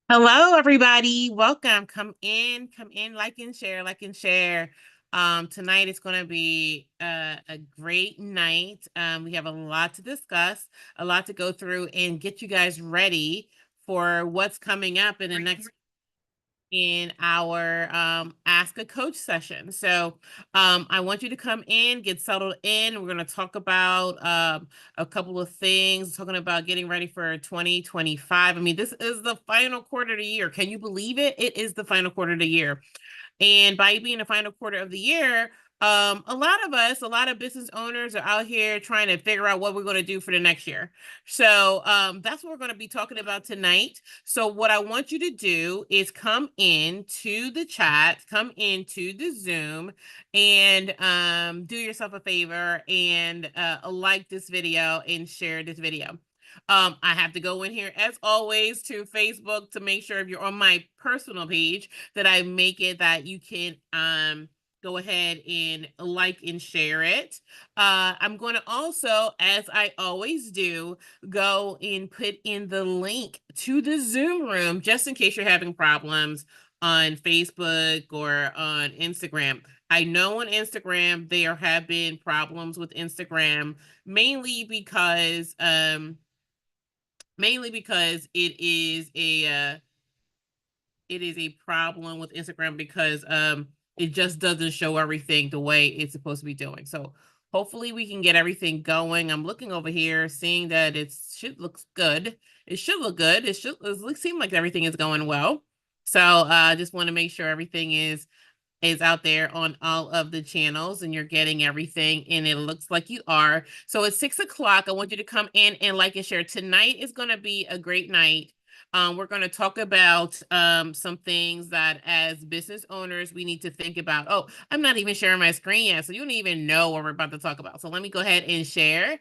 Hello, everybody. Welcome. Come in, like and share, like and share. Tonight is going to be a great night. We have a lot to discuss, a lot to go through, and get you guys ready for what's coming up in the next in our Ask a Coach session. I want you to come in, get settled in. We're going to talk about a couple of things, talking about getting ready for 2025. I mean, this is the final quarter of the year. Can you believe it? It is the final quarter of the year. And by being the final quarter of the year, a lot of us, a lot of business owners are out here trying to figure out what we're going to do for the next year. That's what we're going to be talking about tonight. So what I want you to do is come into the chat, come into the Zoom, and do yourself a favor and like this video and share this video. I have to go in here as always to Facebook to make sure if you're on my personal page that I make it that you can go ahead and like and share it. I'm going to also, as I always do, go and put in the link to the Zoom room just in case you're having problems on Facebook or on Instagram. I know on Instagram there have been problems with Instagram mainly because it is a problem with Instagram because it just doesn't show everything the way it's supposed to be doing. So hopefully we can get everything going. I'm looking over here, seeing that it should looks good. It should look good. It seem like everything is going well. So I just want to make sure everything is out there on all of the channels and you're getting everything and it looks like you are. So it's 6 o'clock. I want you to come in and like and share. Tonight is going to be a great night. We're going to talk about some things that as business owners we need to think about. Oh, I'm not even sharing my screen yet, so you don't even know what we're about to talk about. So let me go ahead and share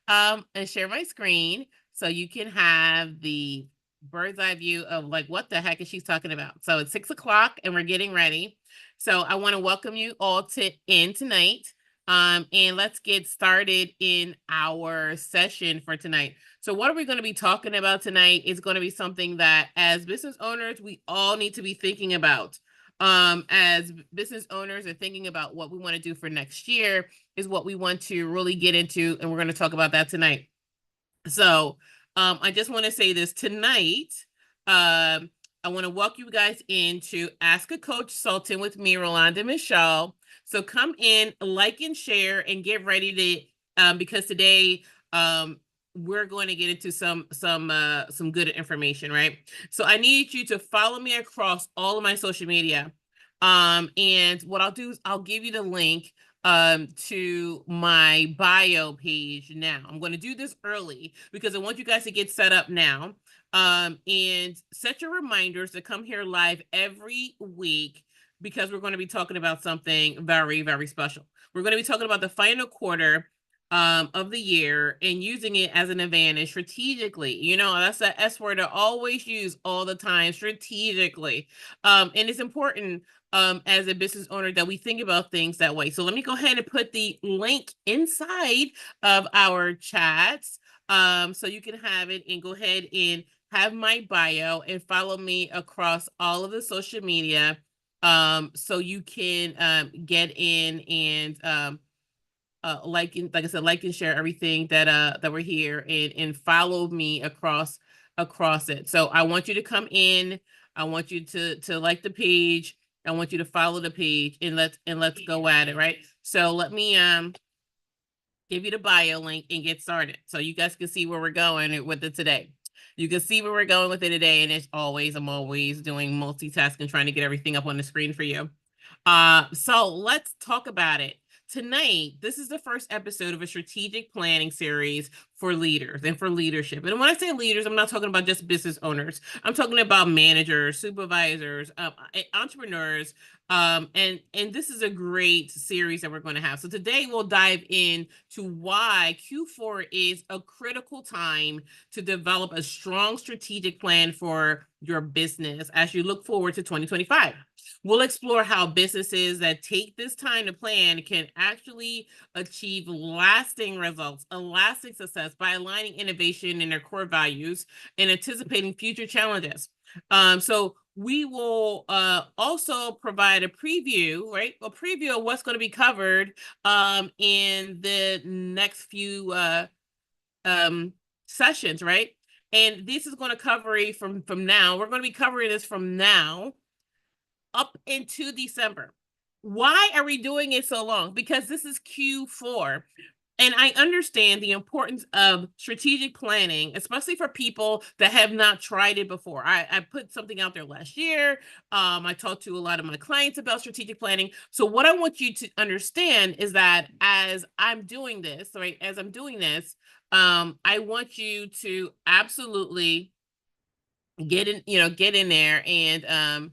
my screen so you can have the bird's eye view of like what the heck is she talking about. So it's 6 o'clock and we're getting ready. So I want to welcome you all in tonight. And let's get started in our session for tonight. So what are we going to be talking about tonight is going to be something that as business owners, we all need to be thinking about. As business owners are thinking about what we want to do for next year is what we want to really get into. And we're going to talk about that tonight. So I just want to say this tonight. I want to welcome you guys into Ask a Coach-sultant with me, Rolanda Michele. So come in, like and share, and get ready to because today we're going to get into some good information, right? So I need you to follow me across all of my social media. And what I'll do is I'll give you the link to my bio page now. I'm going to do this early because I want you guys to get set up now. And set your reminders to come here live every week because we're going to be talking about something very, very special. We're going to be talking about the final quarter of the year and using it as an advantage strategically. You know, that's the S word I always use all the time, strategically. And it's important as a business owner that we think about things that way. So let me go ahead and put the link inside of our chats so you can have it and go ahead and have my bio and follow me across all of the social media so you can get in and like I said, like and share everything that we're here and follow me across it. So I want you to come in. I want you to like the page. I want you to follow the page and let's go at it, right? So let me give you the bio link and get started so you guys can see where we're going with it today. You can see where we're going with it today, and as always, I'm always doing multitasking, trying to get everything up on the screen for you. So let's talk about it. Tonight, this is the first episode of a strategic planning series for leaders and for leadership. And when I say leaders, I'm not talking about just business owners. I'm talking about managers, supervisors, entrepreneurs, and this is a great series that we're going to have. So today we'll dive in to why Q4 is a critical time to develop a strong strategic plan for your business as you look forward to 2025. We'll explore how businesses that take this time to plan can actually achieve lasting results, a lasting success by aligning innovation in their core values and anticipating future challenges. So we will also provide a preview, right? A preview of what's going to be covered in the next few um, sessions, right? And this is going to cover from now. We're going to be covering this from now up into December. Why are we doing it so long? Because this is Q4. And I understand the importance of strategic planning, especially for people that have not tried it before. I put something out there last year. I talked to a lot of my clients about strategic planning. So what I want you to understand is that as I'm doing this, right, as I'm doing this, I want you to absolutely get in there and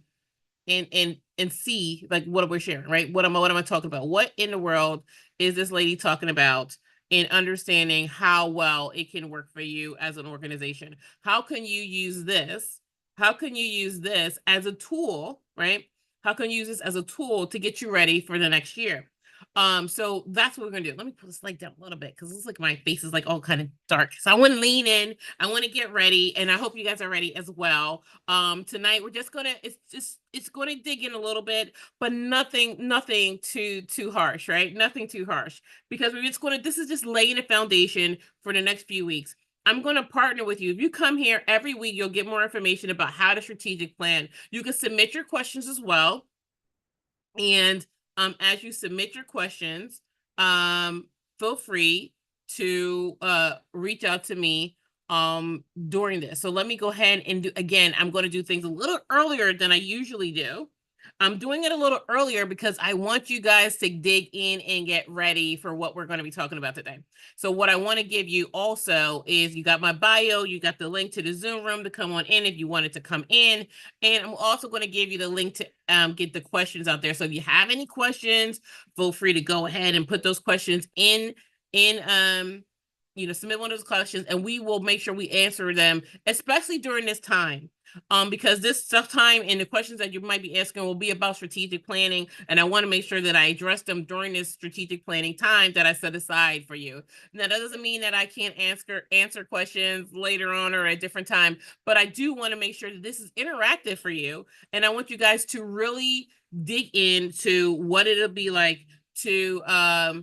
see like what we're sharing, right? What am I talking about? What in the world is this lady talking about in understanding how well it can work for you as an organization? How can you use this? How can you use this as a tool, right? How can you use this as a tool to get you ready for the next year? So that's what we're gonna do. Let me put this light down a little bit because it's like my face is like all kind of dark. So I want to lean in, I want to get ready, and I hope you guys are ready as well. Tonight we're just gonna it's gonna dig in a little bit, but nothing too harsh, right? Nothing too harsh because we're just gonna this is just laying a foundation for the next few weeks. I'm going to partner with you. If you come here every week, you'll get more information about how to strategic plan. You can submit your questions as well. And as you submit your questions, feel free to reach out to me during this. So let me go ahead and do again. I'm going to do things a little earlier than I usually do. I'm doing it a little earlier because I want you guys to dig in and get ready for what we're going to be talking about today. So what I want to give you also is you got my bio, you got the link to the Zoom room to come on in if you wanted to come in. And I'm also going to give you the link to get the questions out there. So if you have any questions, feel free to go ahead and put those questions in submit one of those questions and we will make sure we answer them, especially during this time. Because this stuff time and the questions that you might be asking will be about strategic planning. And I want to make sure that I address them during this strategic planning time that I set aside for you. Now, that doesn't mean that I can't answer questions later on or at a different time, but I do want to make sure that this is interactive for you. And I want you guys to really dig into what it'll be like to oh,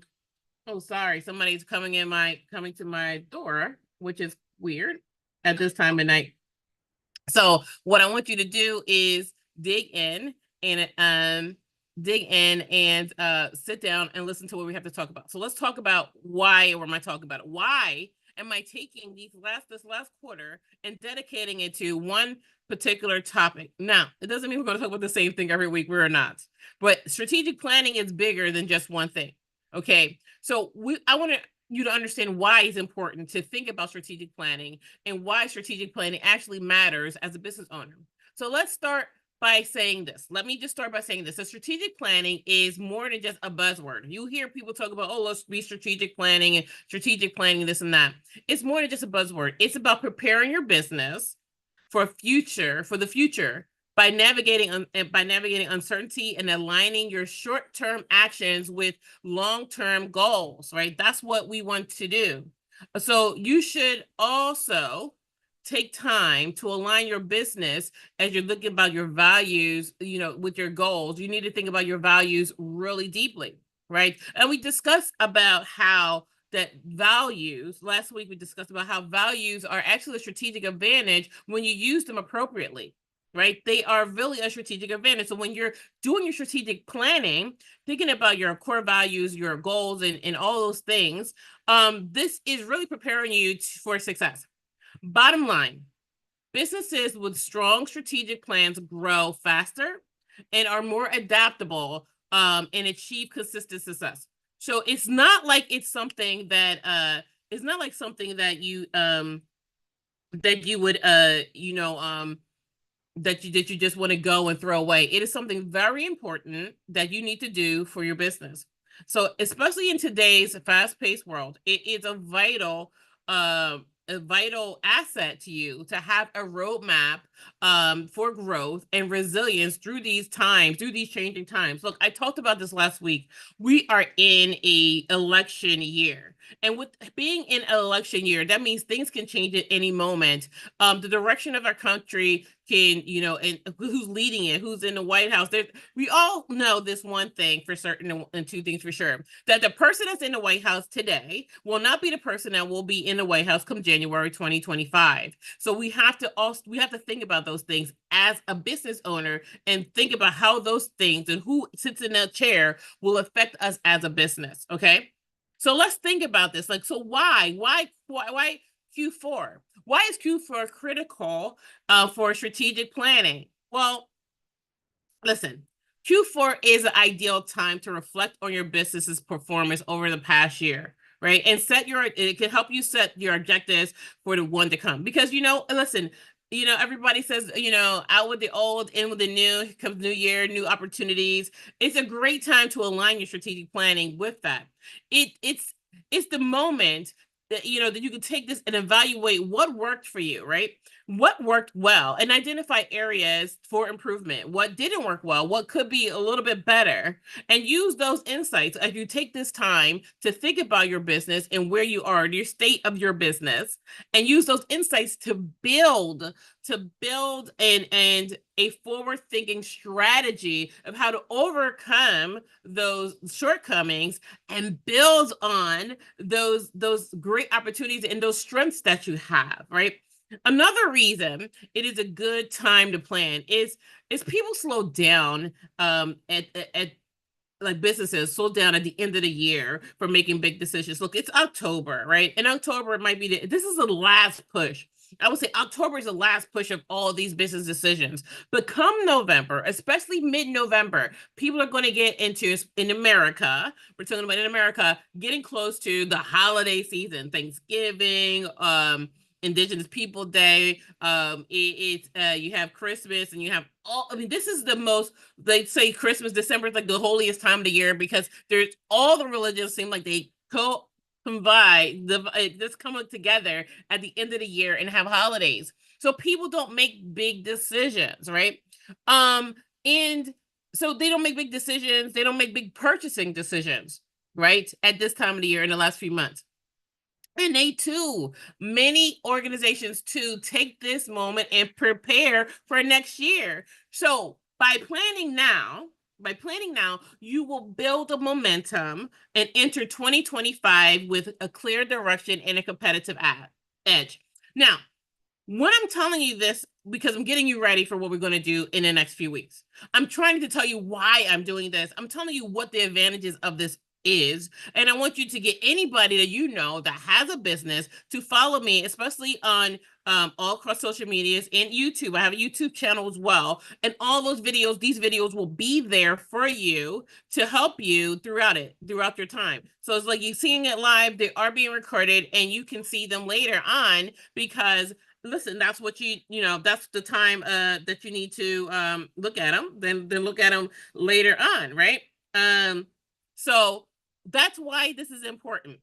sorry, somebody's coming to my door, which is weird at this time of night. So what I want you to do is dig in and sit down and listen to what we have to talk about. So let's talk about why, or am I talking about it? Why am I taking this last quarter and dedicating it to one particular topic? Now, it doesn't mean we're going to talk about the same thing every week. We're not. But strategic planning is bigger than just one thing. Okay. So I want you to understand why it's important to think about strategic planning and why strategic planning actually matters as a business owner. So let's start by saying this. Let me just start by saying this. So strategic planning is more than just a buzzword. You hear people talk about, oh, let's be strategic planning, this and that. It's more than just a buzzword. It's about preparing your business for the future by navigating uncertainty and aligning your short-term actions with long-term goals, right? That's what we want to do. So you should also take time to align your business as you're looking about your values, with your goals. You need to think about your values really deeply, right? And we discussed about how that values, last week we discussed about how values are actually a strategic advantage when you use them appropriately, right? They are really a strategic advantage. So when you're doing your strategic planning, thinking about your core values, your goals, and all those things, this is really preparing you for success. Bottom line, businesses with strong strategic plans grow faster and are more adaptable and achieve consistent success. So it's not like it's something that you would that you just want to go and throw away. It is something very important that you need to do for your business. So especially in today's fast-paced world, it is a vital asset to you to have a roadmap for growth and resilience through these changing times. Look, I talked about this last week. We are in a election year. And with being in an election year, that means things can change at any moment. The direction of our country can, and who's leading it, who's in the White House. We all know this one thing for certain, and two things for sure, that the person that's in the White House today will not be the person that will be in the White House come January 2025. So we have to think about those things as a business owner, and think about how those things and who sits in that chair will affect us as a business. Okay. So let's think about this. Like, so why Q4? Why is Q4 critical for strategic planning? Well, listen, Q4 is an ideal time to reflect on your business's performance over the past year, right? And it can help you set your objectives for the one to come. Because, listen, everybody says, out with the old, in with the new. Here comes new year, new opportunities. It's a great time to align your strategic planning with that. It's the moment that that you can take this and evaluate what worked for you, right? What worked well, and identify areas for improvement. What didn't work well, what could be a little bit better, and use those insights as you take this time to think about your business and where you are, your state of your business, and use those insights to build and a forward thinking strategy of how to overcome those shortcomings and build on those great opportunities and those strengths that you have, right? Another reason it is a good time to plan is people slow down at like businesses slow down at the end of the year for making big decisions. Look, it's October, right? And October might be this is the last push. I would say October is the last push of all these business decisions. But come November, especially mid-November, people are going to get into, in America, we're talking about in America, getting close to the holiday season, Thanksgiving, Indigenous People Day. You have Christmas, and you have all. I mean, this is the most. They say Christmas, December is like the holiest time of the year, because there's all the religions seem like they combine this coming together at the end of the year and have holidays. So people don't make big decisions, right? And so they don't make big decisions. They don't make big purchasing decisions, right? At this time of the year in the last few months. And many organizations too, take this moment and prepare for next year. So by planning now, you will build a momentum and enter 2025 with a clear direction and a competitive edge. Now, when I'm telling you this, because I'm getting you ready for what we're going to do in the next few weeks, I'm trying to tell you why I'm doing this. I'm telling you what the advantages of this is. And I want you to get anybody that that has a business to follow me, especially on all across social medias and YouTube. I have a YouTube channel as well. And all these videos will be there for you to help you throughout your time. So it's like you're seeing it live, they are being recorded, and you can see them later on, because listen, that's what that's the time that you need to look at them, then look at them later on, right? So that's why this is important.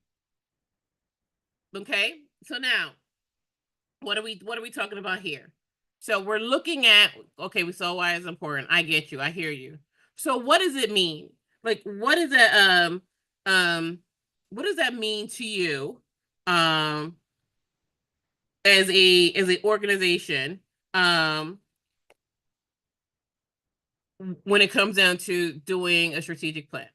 Okay, so now what are we talking about here? So we're looking at, okay, we saw why it's important. I get you, I hear you. So what does it mean? Like, what is that what does that mean to you as a organization when it comes down to doing a strategic plan?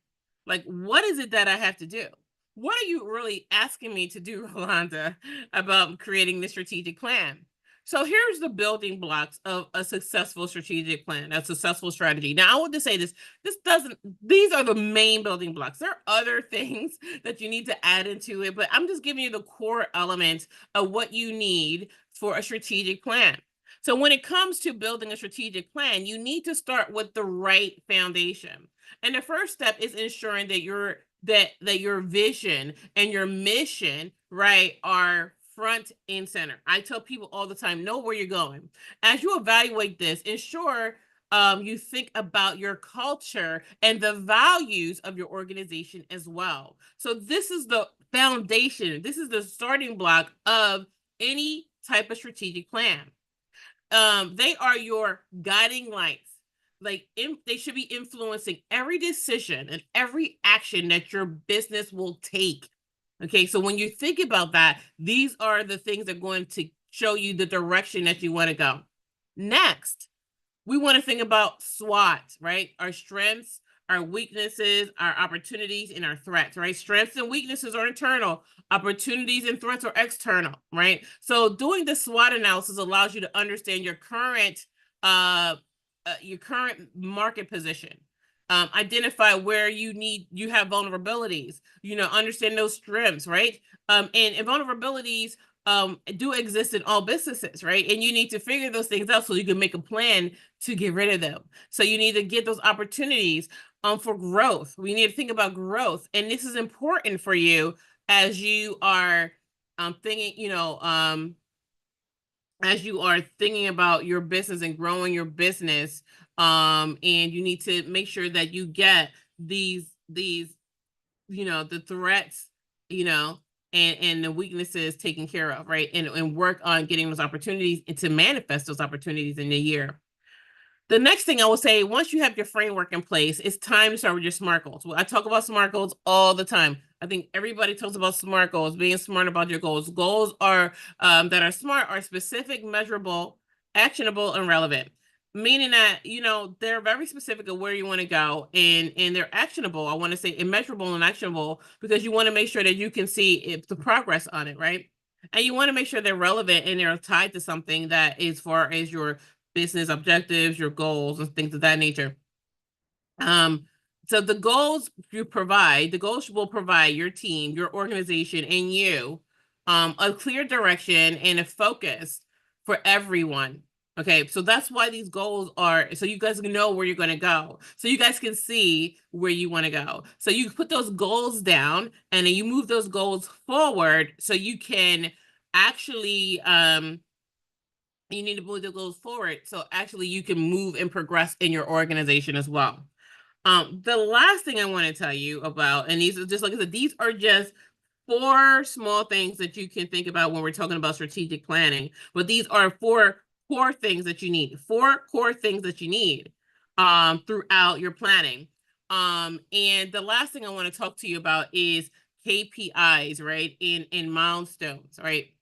Like, what is it that I have to do? What are you really asking me to do, Rolanda, about creating the strategic plan? So here's the building blocks of a successful strategic plan, a successful strategy. Now, I want to say these are the main building blocks. There are other things that you need to add into it, but I'm just giving you the core elements of what you need for a strategic plan. So when it comes to building a strategic plan, you need to start with the right foundation. And the first step is ensuring that your vision and your mission, right, are front and center. I tell people all the time, know where you're going. As you evaluate this, ensure you think about your culture and the values of your organization as well. So this is the foundation. This is the starting block of any type of strategic plan. They are your guiding lights. Like they should be influencing every decision and every action that your business will take, Okay, so when you think about that, these are the things that are going to show you the direction that you want to go. Next, we want to think about SWOT, right? Our strengths, our weaknesses, our opportunities, and our threats, right? Strengths and weaknesses are internal, opportunities and threats are external, right? So doing the SWOT analysis allows you to understand uh, your current market position. Identify where you have vulnerabilities, understand those strengths, right? And vulnerabilities do exist in all businesses, right? And you need to figure those things out so you can make a plan to get rid of them. So you need to get those opportunities for growth. We need to think about growth. And this is important for you as you are thinking, as you are thinking about your business and growing your business. And you need to make sure that you get these the threats, you know, and the weaknesses taken care of, right? And work on getting those opportunities and to manifest those opportunities in the year. The next thing I will say, once you have your framework in place, it's time to start with your SMART goals. Well, I talk about SMART goals all the time. I think everybody talks about SMART goals, being smart about your goals. Goals are that are smart are specific, measurable, actionable, and relevant. Meaning that they're very specific of where you want to go, and they're actionable. I want to say immeasurable and actionable because you want to make sure that you can see if the progress on it, right? And you want to make sure they're relevant and they're tied to something that is far as your business objectives, your goals, and things of that nature. So the goals will provide your team, your organization, and you a clear direction and a focus for everyone. Okay, so that's why these goals are so you guys can know where you're going to go, so you guys can see where you want to go. So you put those goals down and then you move those goals forward so you can actually you need to move the goals forward so actually you can move and progress in your organization as well. The last thing I want to tell you about, and these are just like I said, these are just four small things that you can think about when we're talking about strategic planning. But these are four core things that you need. Four core things that you need throughout your planning. And the last thing I want to talk to you about is KPIs, right? In milestones, right?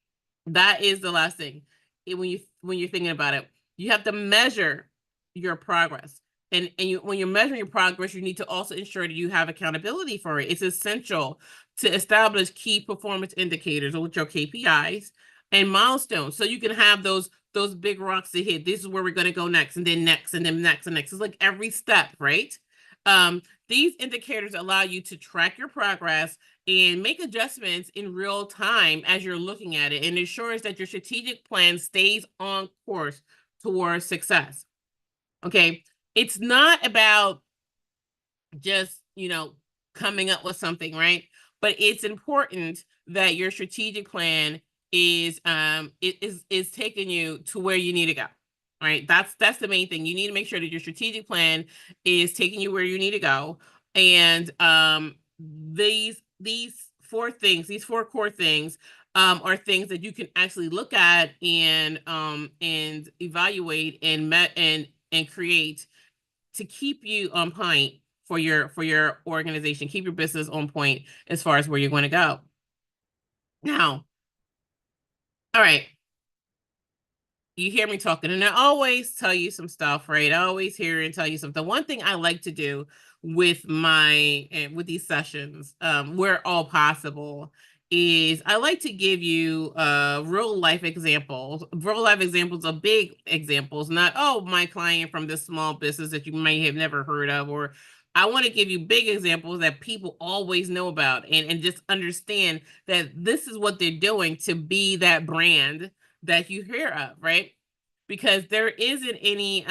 That is the last thing. When you're thinking about it, you have to measure your progress. And when you're measuring your progress, you need to also ensure that you have accountability for it. It's essential to establish key performance indicators, which are KPIs and milestones, so you can have those big rocks to hit. This is where we're going to go next, and then next, and then next, and next. It's like every step, right? These indicators allow you to track your progress and make adjustments in real time as you're looking at it, and ensures that your strategic plan stays on course towards success. Okay, it's not about just coming up with something, right? But it's important that your strategic plan is taking you to where you need to go, right? That's the main thing. You need to make sure that your strategic plan is taking you where you need to go. And these four core things are things that you can actually look at and evaluate and create to keep you on point for your organization, keep your business on point as far as where you're going to go. Now, all right, you hear me talking, and I always tell you some stuff, right? I always hear and tell you something. One thing I like to do with with these sessions, where all possible, is I like to give you real life examples of big examples, not my client from this small business that you may have never heard of, or I want to give you big examples that people always know about, and just understand that this is what they're doing to be that brand that you hear of, right? Because there isn't any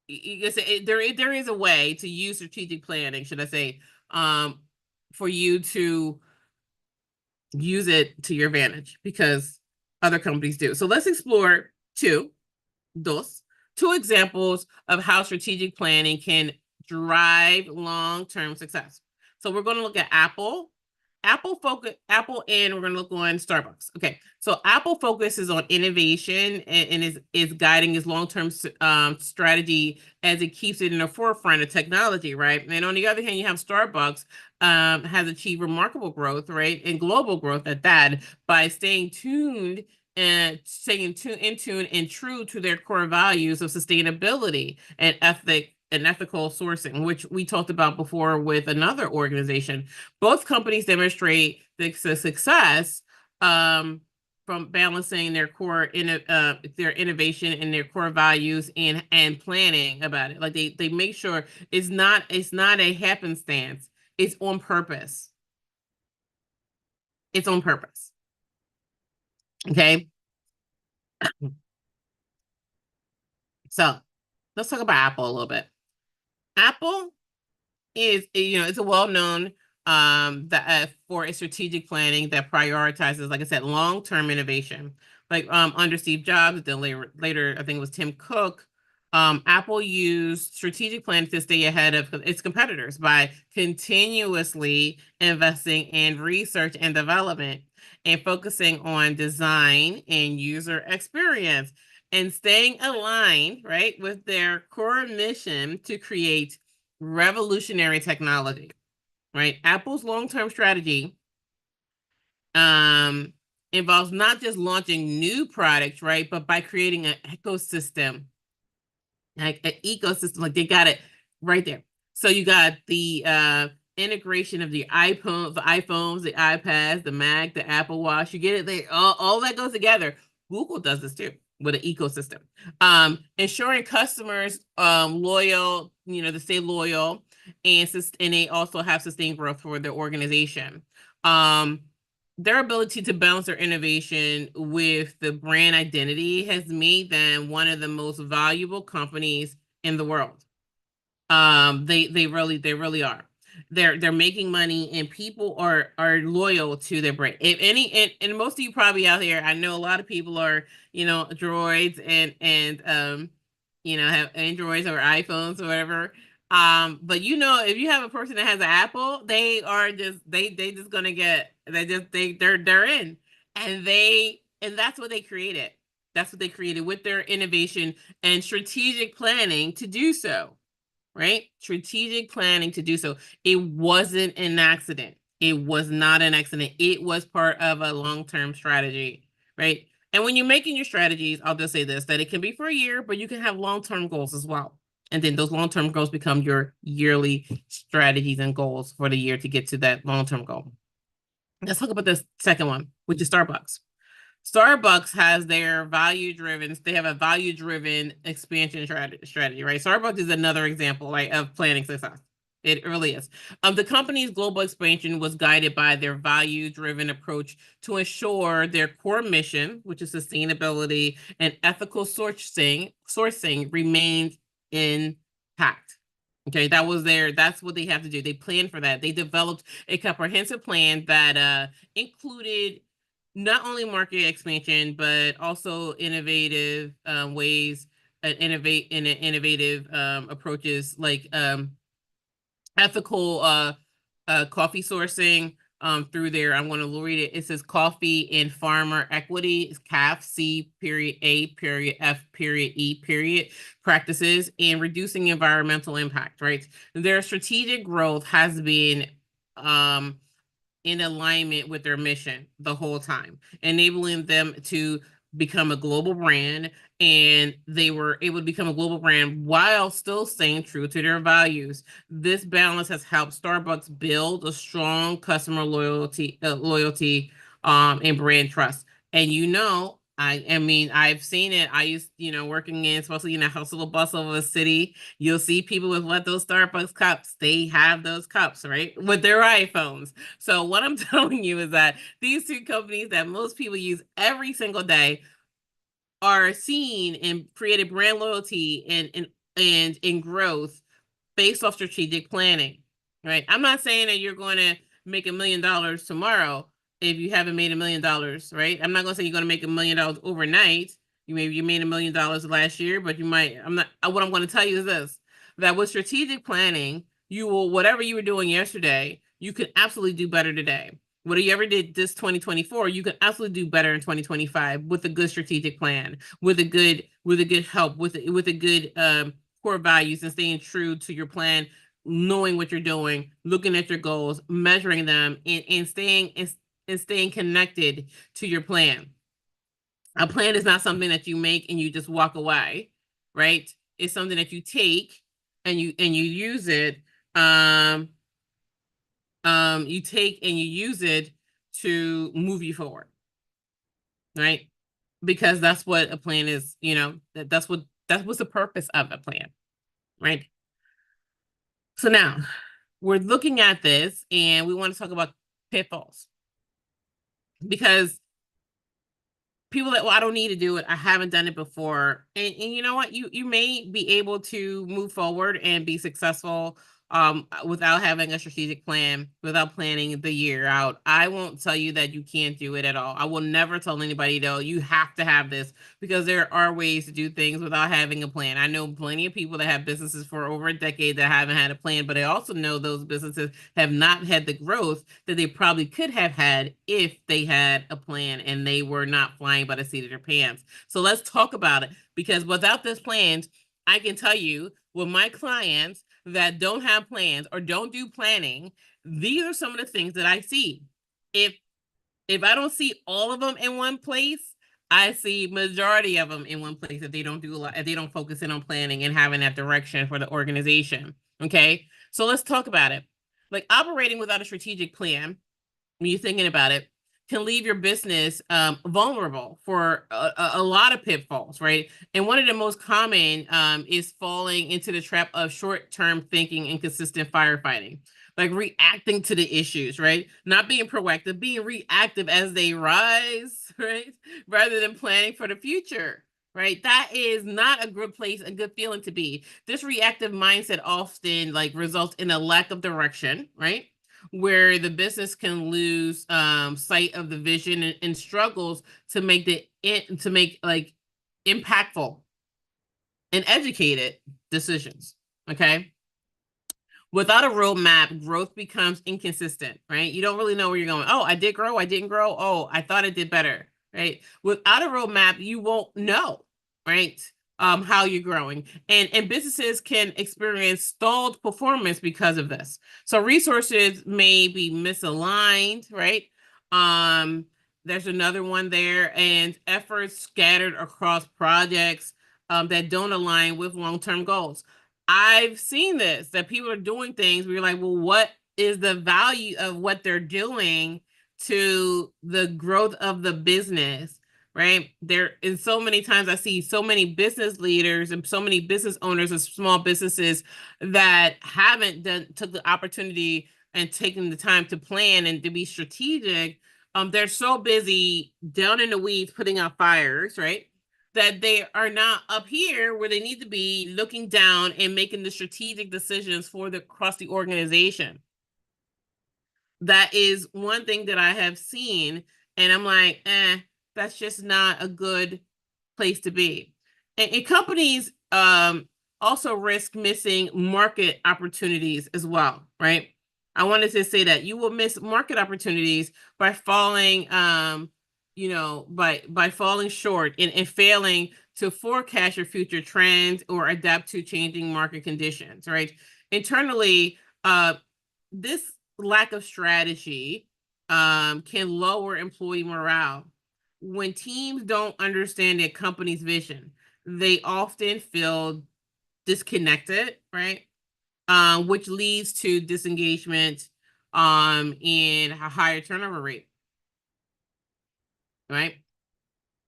you can say there is a way to use strategic planning, should I say, for you to use it to your advantage because other companies do. So let's explore dos two examples of how strategic planning can drive long-term success. So we're going to look at Apple Apple, and we're going to look on Starbucks. Okay, so Apple focuses on innovation and is guiding its long-term strategy as it keeps it in the forefront of technology, right? And on the other hand, you have Starbucks has achieved remarkable growth, right, and global growth at that, by staying tuned and in tune and true to their core values of sustainability and ethical sourcing, which we talked about before with another organization. Both companies demonstrate the success from balancing their innovation and their core values and planning about it. Like they make sure it's not a happenstance. It's on purpose. It's on purpose. Okay. So let's talk about Apple a little bit. Apple is, it's a well-known that for its strategic planning that prioritizes, like I said, long-term innovation. Like under Steve Jobs, then later I think it was Tim Cook. Apple used strategic planning to stay ahead of its competitors by continuously investing in research and development and focusing on design and user experience and staying aligned, right, with their core mission to create revolutionary technology, right? Apple's long-term strategy um, involves not just launching new products, right, but by creating an ecosystem, like an ecosystem, like they got it right there. So you got the integration of the iPhones, the iPads, the Mac, the Apple Watch. You get it there. All that goes together. Google does this too with an ecosystem. Ensuring customers loyal, to stay loyal, and they also have sustained growth for their organization. Their ability to balance their innovation with the brand identity has made them one of the most valuable companies in the world. They really are. They're making money, and people are loyal to their brand. If any, and most of you probably out here, I know a lot of people are, droids and have Androids or iPhones or whatever. But if you have a person that has an Apple, they are just gonna get they're in, and that's what they created. That's what they created with their innovation and strategic planning to do so, right? Strategic planning to do so. It wasn't an accident. It was not an accident. It was part of a long-term strategy, right? And when you're making your strategies, I'll just say this, that it can be for a year, but you can have long-term goals as well. And then those long-term goals become your yearly strategies and goals for the year to get to that long-term goal. Let's talk about this second one, which is Starbucks. Starbucks has their they have a value-driven expansion strategy, right? Starbucks is another example, right, of planning success. It really is. The company's global expansion was guided by their value-driven approach to ensure their core mission, which is sustainability and ethical sourcing remained intact. Okay, that's what they have to do. They planned for that. They developed a comprehensive plan that included not only market expansion, but also innovative ways, innovative approaches like ethical coffee sourcing through there. I'm going to read it. It says coffee and farmer equity, CAF, C period A period F period E period practices, and reducing environmental impact, right? Their strategic growth has been in alignment with their mission the whole time, enabling them to become a global brand. And they were able to become a global brand while still staying true to their values. This balance has helped Starbucks build a strong customer loyalty, and brand trust. And I mean, I've seen it. I used, working in, especially in a hustle and bustle of a city, you'll see people with those Starbucks cups. They have those cups, right, with their iPhones. So what I'm telling you is that these two companies that most people use every single day are seen and created brand loyalty and in growth based off strategic planning, right? I'm not saying that you're going to make $1 million tomorrow if you haven't made $1 million, right? I'm not going to say you're going to make $1 million overnight. You made $1 million last year, but you might. I'm not. What I'm going to tell you is this: that with strategic planning, you will, whatever you were doing yesterday, you can absolutely do better today. What you ever did this 2024, you can absolutely do better in 2025 with a good strategic plan, with a good help, with a good core values and staying true to your plan, knowing what you're doing, looking at your goals, measuring them, and staying connected to your plan. A plan is not something that you make and you just walk away, right? It's something that you take and you use it. Um, you take and you use it to move you forward, right? Because that's what a plan is, that's what's the purpose of a plan, right? So now we're looking at this and we want to talk about pitfalls because people that, well, I don't need to do it. I haven't done it before. And you know what? You may be able to move forward and be successful without having a strategic plan, without planning the year out. I won't tell you that you can't do it at all. I will never tell anybody though, you have to have this because there are ways to do things without having a plan. I know plenty of people that have businesses for over a decade that haven't had a plan, but I also know those businesses have not had the growth that they probably could have had if they had a plan and they were not flying by the seat of their pants. So let's talk about it because without this plan, I can tell you with my clients that don't have plans or don't do planning, these are some of the things that I see. If I don't see all of them in one place, I see majority of them in one place if they don't do a lot, if they don't focus in on planning and having that direction for the organization. Okay. So let's talk about it. Like operating without a strategic plan, when you're thinking about it, can leave your business vulnerable for a lot of pitfalls, right? And one of the most common is falling into the trap of short-term thinking and consistent firefighting, like reacting to the issues, right? Not being proactive, being reactive as they rise, right? Rather than planning for the future, right? That is not a good place, a good feeling to be. This reactive mindset often like results in a lack of direction, right? Where the business can lose sight of the vision and struggles to make like impactful and educated decisions. Okay. Without a roadmap, growth becomes inconsistent, right? You don't really know where you're going. Oh, I did grow. I didn't grow. Oh, I thought I did better, right? Without a roadmap, you won't know, right? How you're growing. And businesses can experience stalled performance because of this. So resources may be misaligned, right? Um, there's another one there, and efforts scattered across projects that don't align with long-term goals. I've seen this that people are doing things where you're like, well, what is the value of what they're doing to the growth of the business? Right there, and so many times I see so many business leaders and so many business owners of small businesses that haven't took the opportunity and taken the time to plan and to be strategic. They're so busy down in the weeds putting out fires, right? That they are not up here where they need to be looking down and making the strategic decisions for the across the organization. That is one thing that I have seen, and I'm like, that's just not a good place to be. And companies also risk missing market opportunities as well, right? I wanted to say that you will miss market opportunities by falling, by falling short and failing to forecast your future trends or adapt to changing market conditions, right? Internally, this lack of strategy can lower employee morale. When teams don't understand their company's vision, they often feel disconnected, right? Which leads to disengagement and a higher turnover rate, right?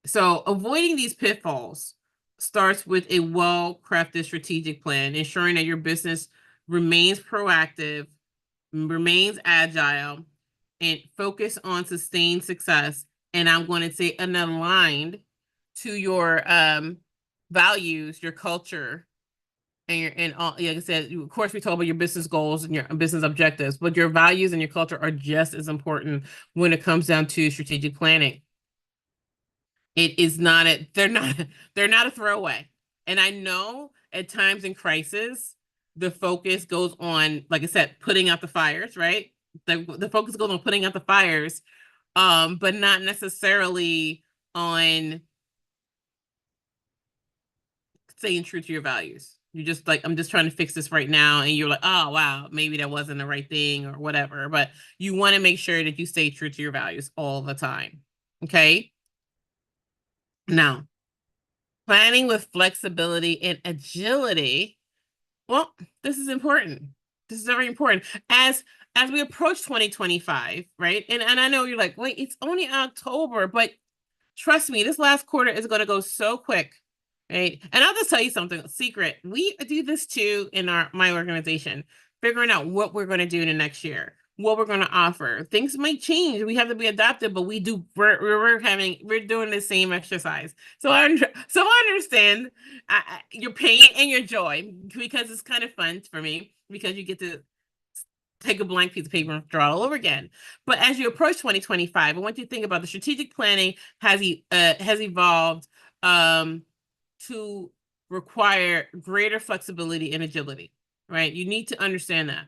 So avoiding these pitfalls starts with a well-crafted strategic plan, ensuring that your business remains proactive, remains agile, and focus on sustained success. And I'm going to say and aligned to your values, your culture, and all. Like I said, of course, we talk about your business goals and your business objectives, but your values and your culture are just as important when it comes down to strategic planning. It is not a, they're not a throwaway. And I know at times in crisis, the focus goes on, like I said, putting out the fires, right? the focus goes on putting out the fires, but not necessarily on staying true to your values. You're just like, I'm just trying to fix this right now. And you're like, oh, wow, maybe that wasn't the right thing or whatever. But you want to make sure that you stay true to your values all the time. Okay. Now, planning with flexibility and agility. Well, this is important. This is very important. As we approach 2025, right? And I know you're like, wait, it's only October, but trust me, this last quarter is going to go so quick, right? And I'll just tell you something, secret. We do this too in my organization, figuring out what we're going to do in the next year, what we're going to offer. Things might change. We have to be adaptive, but we're doing the same exercise. So I understand your pain and your joy because it's kind of fun for me because you get to take a blank piece of paper and draw it all over again. But as you approach 2025, I want you to think about the strategic planning has evolved to require greater flexibility and agility, right? You need to understand that.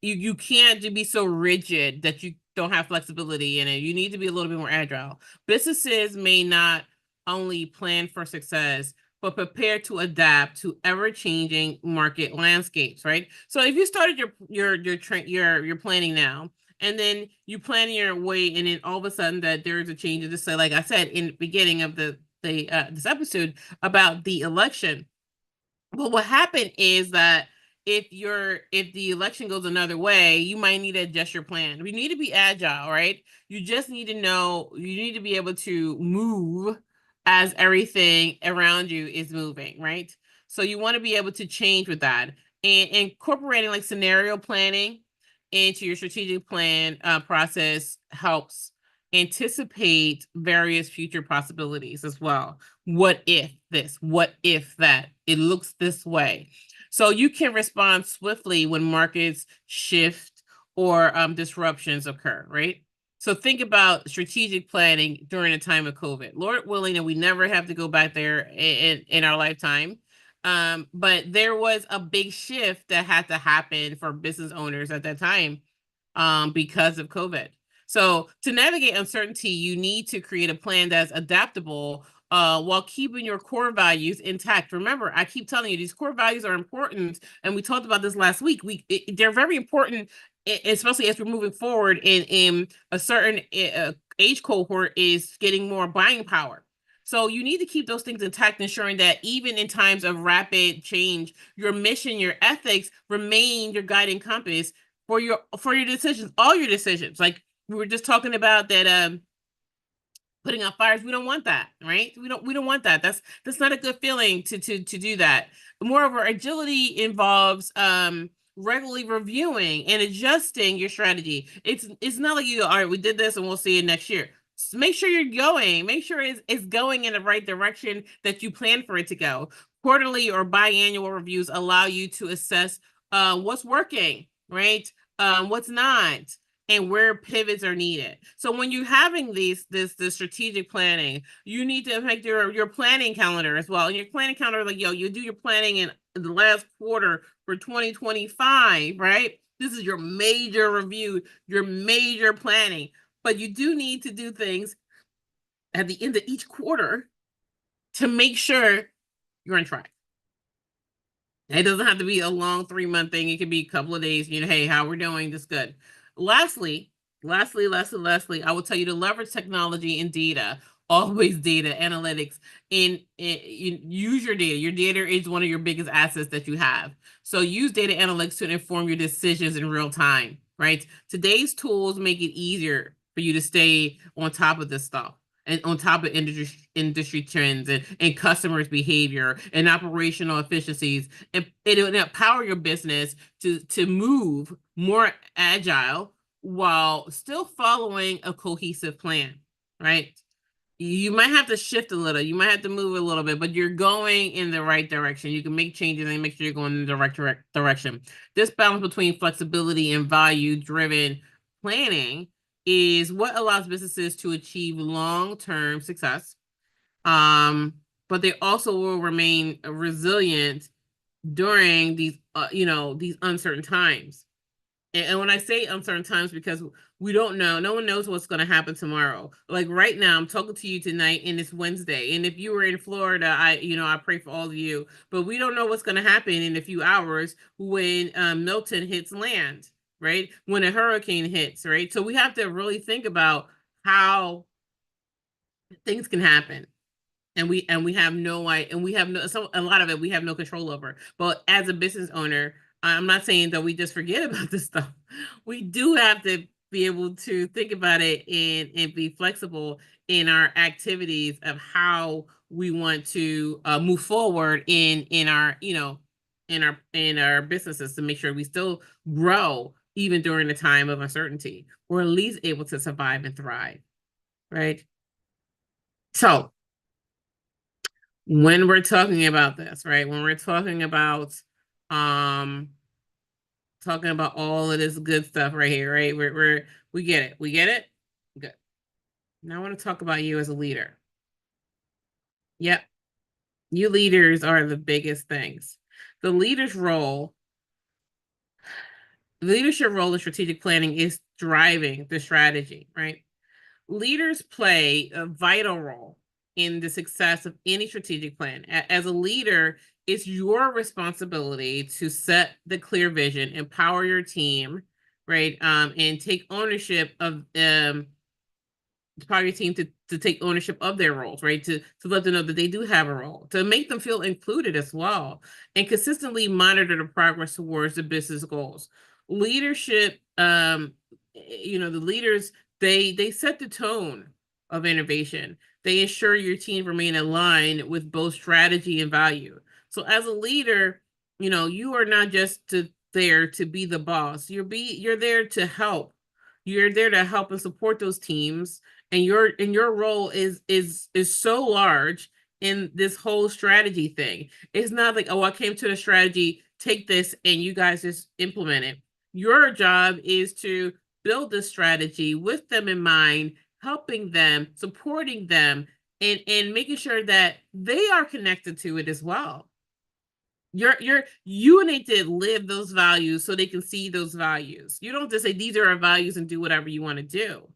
You can't be so rigid that you don't have flexibility in it. You need to be a little bit more agile. Businesses may not only plan for success, but prepare to adapt to ever-changing market landscapes, right? So if you started your planning now, and then you plan your way, and then all of a sudden that there's a change, just say, like I said in the beginning of this episode about the election. Well, what happened is that if the election goes another way, you might need to adjust your plan. You need to be agile, right? You just need to know, you need to be able to move as everything around you is moving, right? So you want to be able to change with that, and incorporating like scenario planning into your strategic plan process helps anticipate various future possibilities as well. What if this? What if that? It looks this way. So you can respond swiftly when markets shift or disruptions occur, right? So think about strategic planning during a time of COVID. Lord willing, and we never have to go back there in our lifetime. But there was a big shift that had to happen for business owners at that time because of COVID. So to navigate uncertainty, you need to create a plan that's adaptable while keeping your core values intact. Remember, I keep telling you, these core values are important, and we talked about this last week. They're very important, especially as we're moving forward in a certain age cohort is getting more buying power. So you need to keep those things intact, ensuring that even in times of rapid change, your mission, your ethics remain your guiding compass for your decisions, all your decisions. Like we were just talking about that putting out fires. We don't want that, right? We don't want that. That's not a good feeling to do that. Moreover, agility involves regularly reviewing and adjusting your strategy. It's not like you go, all right, we did this and we'll see it next year. Make sure you're going. Make sure it's going in the right direction that you plan for it to go. Quarterly or biannual reviews allow you to assess what's working, right? What's not, and where pivots are needed. So when you're having this strategic planning, you need to make your planning calendar as well. And your planning calendar, like you do your planning in the last quarter for 2025, right? This is your major review, your major planning. But you do need to do things at the end of each quarter to make sure you're on track. It doesn't have to be a long 3-month thing. It could be a couple of days. Hey, how we're doing? This good. Lastly, lastly, I will tell you to leverage technology and data. Always data analytics. You use your data. Your data is one of your biggest assets that you have. So use data analytics to inform your decisions in real time. Right. Today's tools make it easier for you to stay on top of this stuff and on top of industry trends and customers' behavior and operational efficiencies, and it'll empower your business to move more agile while still following a cohesive plan, right? You might have to shift a little, you might have to move a little bit, but you're going in the right direction. You can make changes and make sure you're going in the right direction. This balance between flexibility and value-driven planning is what allows businesses to achieve long-term success. But they also will remain resilient during these uncertain times. And when I say uncertain times, because we don't know, no one knows what's going to happen tomorrow. Like right now, I'm talking to you tonight, and it's Wednesday. And if you were in Florida, I pray for all of you. But we don't know what's going to happen in a few hours when Milton hits land, right? When a hurricane hits, right? So we have to really think about how things can happen, and we have no idea, and we have no, so a lot of it we have no control over. But as a business owner, I'm not saying that we just forget about this stuff. We do have to be able to think about it and be flexible in our activities of how we want to move forward in our, in our businesses, to make sure we still grow even during the time of uncertainty, or at least able to survive and thrive, right? So when we're talking about this, right? When we're um talking about all of this good stuff right here, right? We get it. We get it? Good. Now I want to talk about you as a leader. Yep. You leaders are the biggest things. The leader's role, the leadership role in strategic planning is driving the strategy, right? Leaders play a vital role in the success of any strategic plan. As a leader, it's your responsibility to set the clear vision, empower your team, right? And take ownership of empower your team to take ownership of their roles, right? To let them know that they do have a role, to make them feel included as well, and consistently monitor the progress towards the business goals. Leadership, the leaders, they set the tone of innovation. They ensure your team remain aligned with both strategy and value. So as a leader, you are not just there to be the boss. You're there to help. You're there to help and support those teams, and your role is so large in this whole strategy thing. It's not like, oh, I came to the strategy, take this, and you guys just implement it. Your job is to build the strategy with them in mind, helping them, supporting them, and making sure that they are connected to it as well. You need to live those values so they can see those values. You don't just say these are our values and do whatever you want to do.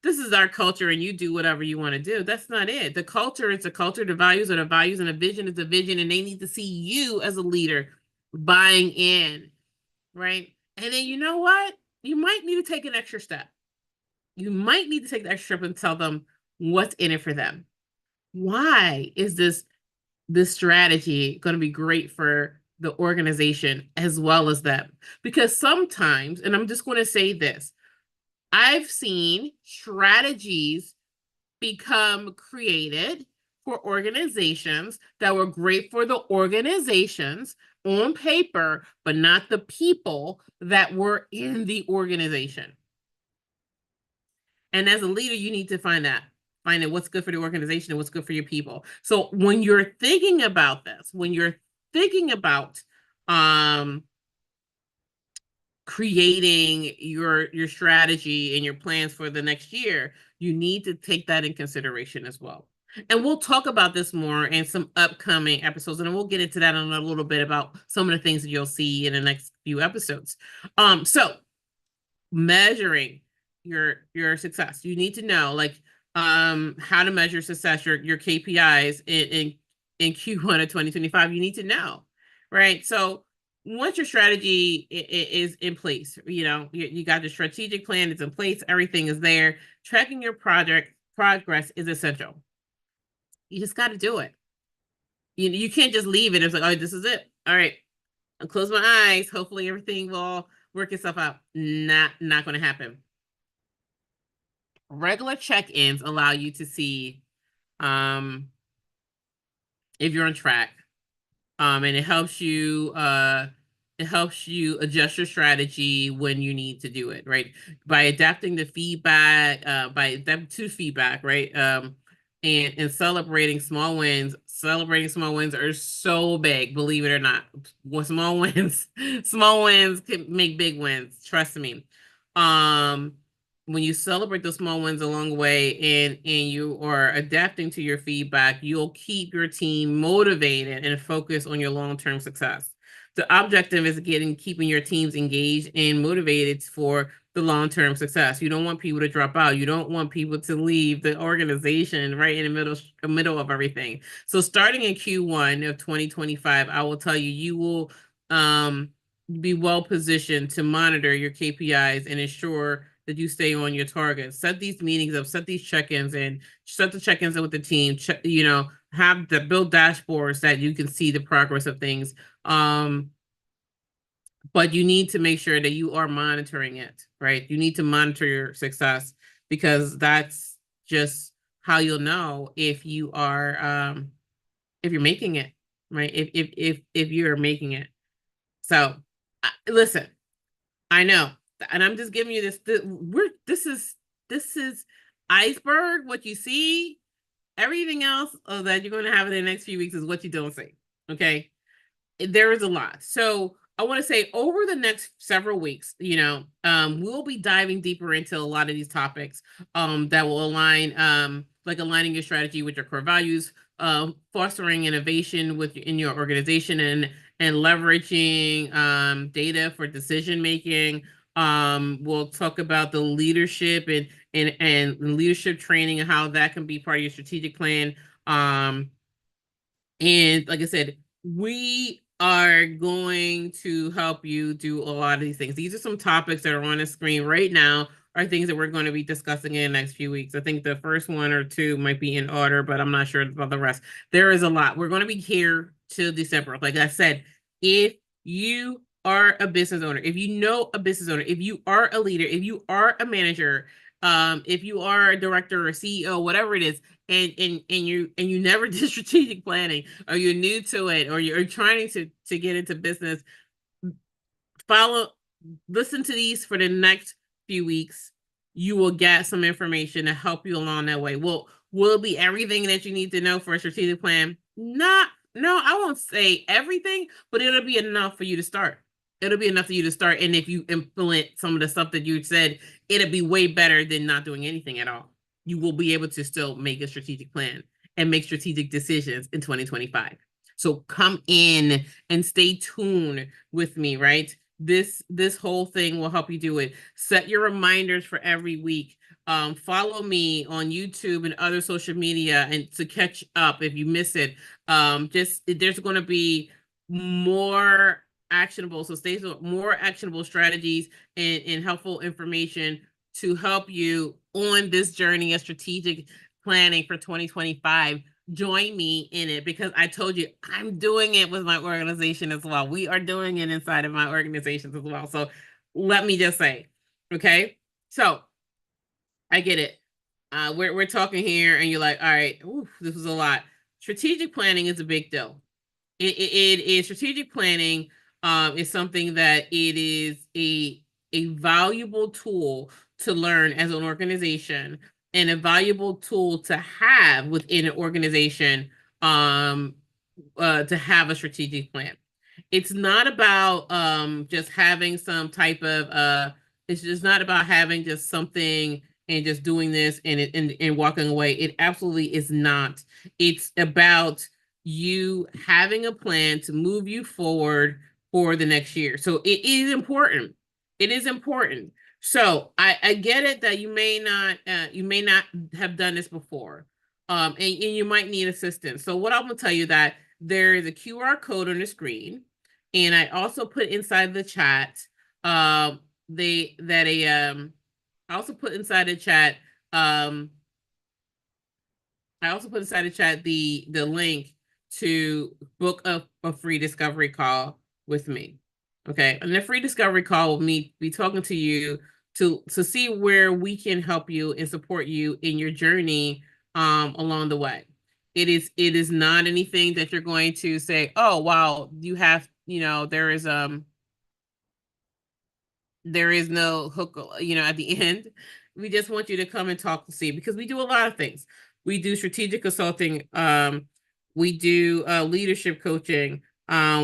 This is our culture and you do whatever you want to do. That's not it. The culture is the culture, the values are the values, and the vision is the vision, and they need to see you as a leader buying in, right? And then you know what? You might need to take an extra step. You might need to take the extra step and tell them what's in it for them. Why is this strategy going to be great for the organization as well as them? Because sometimes, and I'm just going to say this, I've seen strategies become created for organizations that were great for the organizations on paper, but not the people that were in the organization. And as a leader, you need to find out what's good for the organization and what's good for your people. So when you're thinking about this, when you're thinking about creating your strategy and your plans for the next year, you need to take that in consideration as well. And we'll talk about this more in some upcoming episodes, and we'll get into that in a little bit about some of the things that you'll see in the next few episodes. So measuring your success, you need to know, like, how to measure success, your KPIs in Q1 of 2025. You need to know, right? So once your strategy is in place, you got the strategic plan, it's in place, everything is there. Tracking your project progress is essential. You just got to do it. You can't just leave it. It's like, oh, this is it. All right, I'll close my eyes. Hopefully everything will work itself out. Not going to happen. Regular check-ins allow you to see if you're on track. And it helps you adjust your strategy when you need to do it, right? By adapting the feedback, by adapting to feedback, right? And celebrating small wins. Celebrating small wins are so big, believe it or not. Small wins can make big wins. Trust me. When you celebrate the small wins along the way, and you are adapting to your feedback, you'll keep your team motivated and focused on your long-term success. The objective is keeping your teams engaged and motivated for the long-term success. You don't want people to drop out. You don't want people to leave the organization right in the middle of everything. So starting in Q1 of 2025, I will tell you, you will be well positioned to monitor your KPIs and ensure that you stay on your targets. Set these meetings up, set these check-ins, and set the check-ins with the team. Have the build dashboards that you can see the progress of things. But you need to make sure that you are monitoring it, right? You need to monitor your success, because that's just how you'll know if you're making it, right? If you're making it. So listen, I know, and I'm just giving you this is iceberg. What you see, everything else that you're going to have in the next few weeks is what you don't see. Okay, there is a lot. So I want to say, over the next several weeks, we'll be diving deeper into a lot of these topics that will align, like aligning your strategy with your core values, fostering innovation in your organization, and leveraging data for decision making. We'll talk about the leadership and leadership training and how that can be part of your strategic plan. And like I said, we are going to help you do a lot of these things. These are some topics that are on the screen right now, are things that we're going to be discussing in the next few weeks. I think the first one or two might be in order, but I'm not sure about the rest. There is a lot. We're going to be here till December. Like I said, if you are a business owner, if you know a business owner, if you are a leader, if you are a manager, if you are a director or CEO, whatever it is, and you never did strategic planning, or you're new to it, or you're trying to get into business, listen to these for the next few weeks. You will get some information to help you along that way. Will it be everything that you need to know for a strategic plan? No, I won't say everything, but it'll be enough for you to start. It'll be enough for you to start. And if you implement some of the stuff that you said, it'll be way better than not doing anything at all. You will be able to still make a strategic plan and make strategic decisions in 2025. So come in and stay tuned with me, right? This whole thing will help you do it. Set your reminders for every week. Follow me on YouTube and other social media, and to catch up if you miss it. There's going to be more actionable, so stay more actionable strategies and helpful information to help you on this journey of strategic planning for 2025. Join me in it, because I told you I'm doing it with my organization as well. We are doing it inside of my organizations as well. So let me just say, okay, so I get it. We're talking here, and you're like, all right, this is a lot. Strategic planning is a big deal. It is strategic planning. Is something that it is a valuable tool to learn as an organization, and a valuable tool to have within an organization, to have a strategic plan. It's not about just having some type of it's just not about having just something and just doing this and walking away. It absolutely is not. It's about you having a plan to move you forward for the next year. So it is important. It is important. So I get it that you may not have done this before. And you might need assistance. So what I'm gonna tell you, that there is a QR code on the screen, and I also put inside the chat they that a I also put inside the chat the link to book a free discovery call with me. Okay, and the free discovery call with me, be talking to you to see where we can help you and support you in your journey along the way. It is not anything that you're going to say, oh wow, you have, there is no hook, at the end. We just want you to come and talk to see, because we do a lot of things. We do strategic consulting. We do leadership coaching.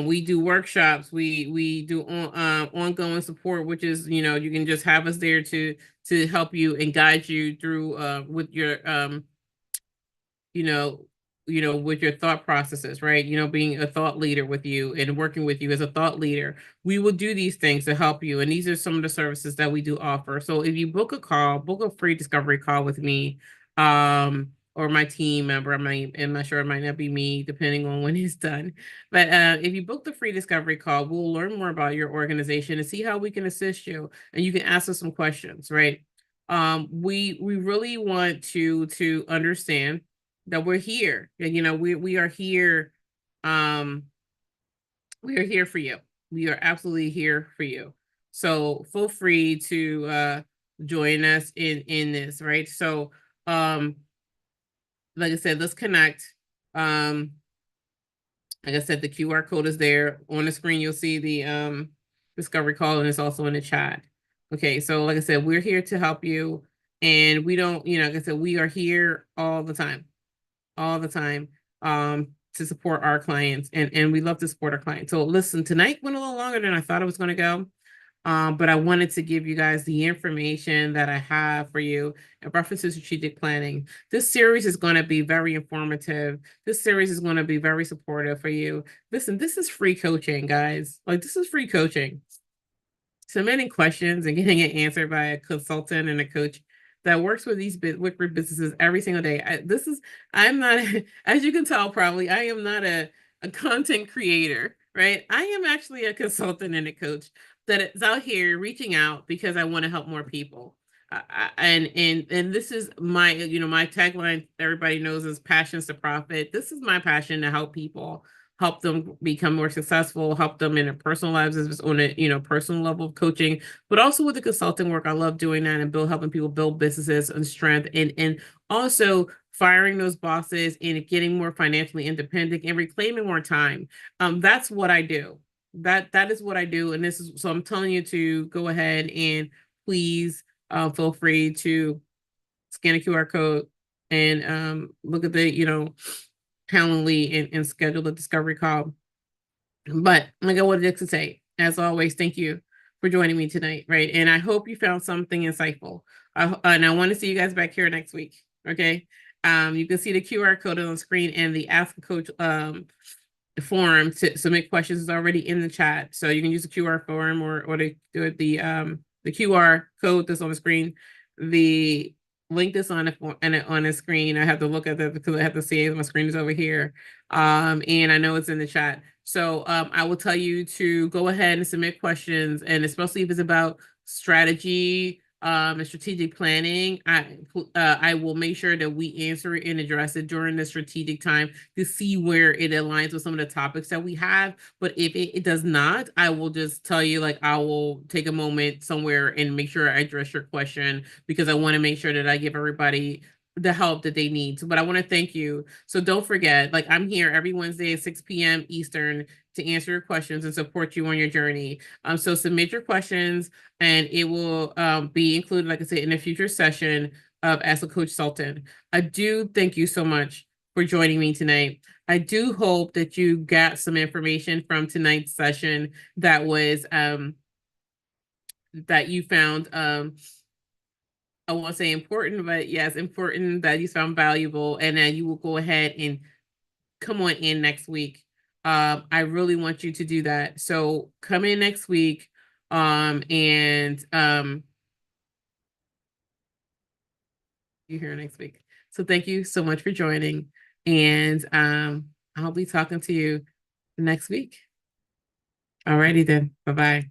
We do workshops. We do ongoing support, which is, you can just have us there to help you and guide you through with your you know with your thought processes, right? Being a thought leader with you and working with you as a thought leader. We will do these things to help you. And these are some of the services that we do offer. So if you book a free discovery call with me, or my team member, I'm not sure, it might not be me, depending on when it's done. But if you book the free discovery call, we'll learn more about your organization and see how we can assist you. And you can ask us some questions, right? We really want to understand that we're here. And we are here. Um, we are here for you. We are absolutely here for you. So feel free to join us in this, right? So like I said, let's connect. Um, like I said, the QR code is there on the screen. You'll see the discovery call, and it's also in the chat. Okay, so like I said, we're here to help you, and we don't, like I said, we are here all the time, to support our clients, and we love to support our clients. So listen, tonight went a little longer than I thought it was going to go. But I wanted to give you guys the information that I have for you in reference to strategic planning. This series is going to be very informative. This series is going to be very supportive for you. Listen, this is free coaching, guys. Like, this is free coaching. Submitting questions and getting it answered by a consultant and a coach that works with these businesses every single day. I'm not, as you can tell, probably, I am not a content creator, right? I am actually a consultant and a coach that is out here reaching out because I want to help more people. And this is my, my tagline, everybody knows, is passions to profit. This is my passion, to help people, help them become more successful, help them in their personal lives, as on a personal level of coaching, but also with the consulting work. I love doing that and helping people build businesses and strength, and also firing those bosses and getting more financially independent and reclaiming more time. That's what I do. That is what I do. And this is, so I'm telling you to go ahead and please feel free to scan a QR code and look at the, Calendly and schedule the discovery call. But like I wanted to say, as always, thank you for joining me tonight, right? And I hope you found something insightful. And I want to see you guys back here next week. Okay. You can see the QR code on the screen, and the Ask a Coach form to submit questions is already in the chat. So you can use the QR form or the QR code that's on the screen. The link that's on the screen. I have to look at that because I have to see it. My screen is over here. And I know it's in the chat. So I will tell you to go ahead and submit questions, and especially if it's about strategy and strategic planning, I will make sure that we answer it and address it during the strategic time to see where it aligns with some of the topics that we have. But if it does not, I will just tell you, like, I will take a moment somewhere and make sure I address your question, because I want to make sure that I give everybody the help that they need. But I want to thank you. So don't forget, like, I'm here every Wednesday at 6 p.m. Eastern to answer your questions and support you on your journey. So submit your questions, and it will be included, like I said, in a future session of Ask a Coach-sultant. I do thank you so much for joining me tonight. I do hope that you got some information from tonight's session that was that you found I won't say important, but yes, important, that you found valuable, and that you will go ahead and come on in next week. I really want you to do that. So come in next week, and you're here next week. So thank you so much for joining, and I'll be talking to you next week. Alrighty then. Bye-bye.